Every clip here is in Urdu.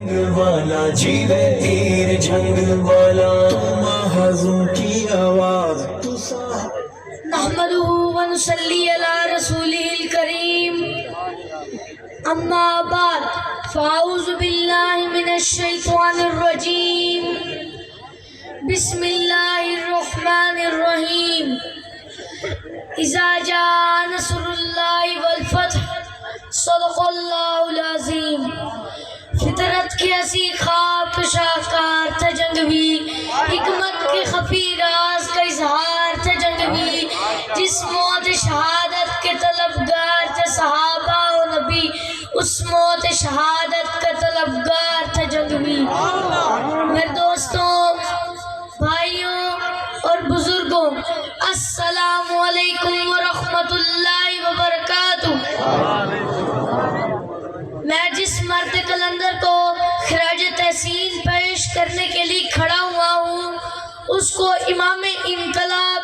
والا جیوے تیر جھنگ والا محضوں کی آواز نحمده ونصلي على رسوله الكريم اما بعد فاعوذ بالله من الشيطان الرجيم بسم الله الرحمن الرحيم اذا جاء نصر الله والفتح صدق الله العظيم فطرت کے ہنسی خواب شاہکار تھا جنگوی، حکمت کے خفی راز کا اظہار تھا جنگوی، جس موت شہادت کے طلبگار تھے صحابہ و نبی، اس موت شہادت کا طلبگار تھا جنگوی۔ میرے دوستوں، بھائیوں اور بزرگوں، السلام علیکم ورحمۃ اللہ وبرکاتہ۔ میں جس مرد کلندر کو خراج تحسین پیش کرنے کے لیے کھڑا ہوا ہوں، اس کو امام انقلاب،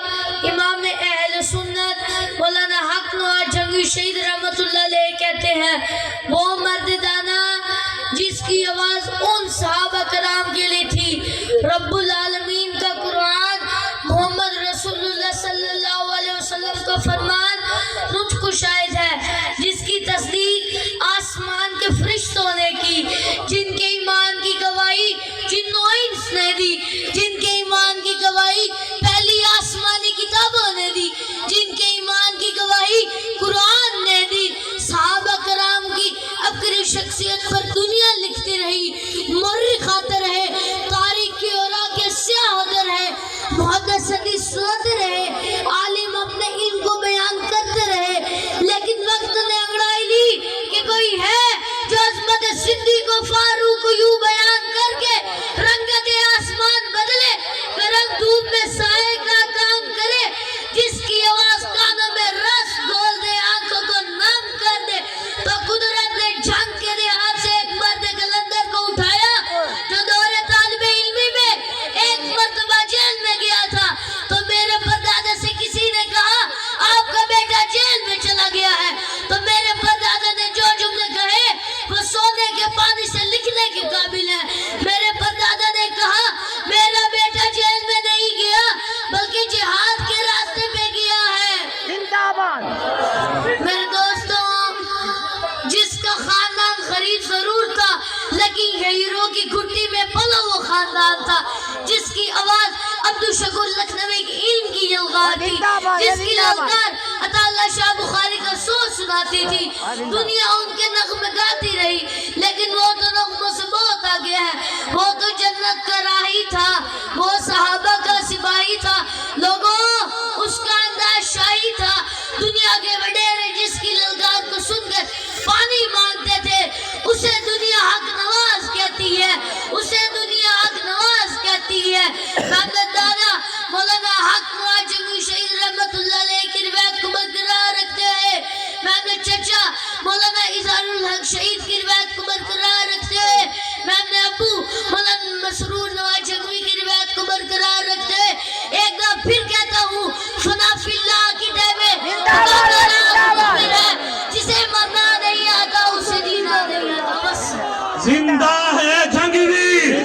امام اہل سنت مولانا حق نواز جنگی شہید رحمت اللہ علیہ کہتے ہیں۔ وہ مرد دانا جس کی آواز ان صحابہ کرام کے لیے تھی۔ رب العالمین کا قرآن، محمد رسول اللہ صلی اللہ علیہ وسلم کا فرمان مجھ کو شاہد ہے، جس کی تصدیق آسمان کے فرشتوں نے کی، جن کے ایمان کی گواہی جنوں و انس نے دی، جن کے ایمان کی گواہی پہلی آسمانی کتابوں نے دی، جن کے ایمان کی گواہی قرآن نے دی۔ صحابہ کرام کی عبقری شخصیت پر دنیا لکھتی رہی، مورخات رہے، تاریخ کے اوراق کے سیاہ ہوتے رہے، محدث حدیث سناتے رہے، عالم اپنے علم کو بیان کرتے رہے، لیکن وقت نے انگڑائی لی کہ کوئی ہے جو عظمت صدیق و فاروق کو یوں بیان کر کے رنگت آسمان بدلے، رنگ دھوپ میں سائے کا کام کرے، جس کی آواز کانوں میں رس گھول دے، آنکھوں کو نم کر دے۔ تو قدرت نے جھنگ کے ہاتھ سے ایک مرد کلندر کو اٹھایا جو دور طالب علمی میں ایک مرتبہ جیل میں گیا تھا۔ تو میرے پردادا سے کسی نے کہا آپ کا بیٹا جیل میں چلا گیا ہے، تو میرے پردادا نے جو جملے کہے وہ سونے کے پانی سے لکھنے کے قابل ہے۔ میرے پردادا نے کہا میرا بیٹا جیل میں نہیں گیا بلکہ جہاد کے راستے پہ گیا ہے۔ میرے دوستوں، جس کا خاندان غریب ضرور تھا لیکن ہیرو کی گھٹی میں پلا وہ خاندان تھا، جس کی آواز عبدالشکور لکھنوی کی علم کی یلغار تھی، جس کی للکار عطا اللہ شاہ بخاری کا سوچ سناتی تھی۔ دنیا ان کے نغمے گاتی رہی، لیکن وہ تو نغموں سے بہت آگے ہے۔ وہ تو جنت کا راہی تھا، وہ صحابہ کا سپاہی تھا، لوگوں اس کا انداز شاہی تھا۔ دنیا کے وڈیرے جس کی للکار کو سن کر پانی مانگتے تھے، اسے دنیا حق نواز کہتی ہے، اسے دنیا حق نواز کہتی ہے۔ محمد دانا مولانا حق نواز جنگی شہید رحمت اللہ علیہ کی روایت کو برقرار رکھتے ہوئے، محمد چچا مولانا اظہار الحق شہید کی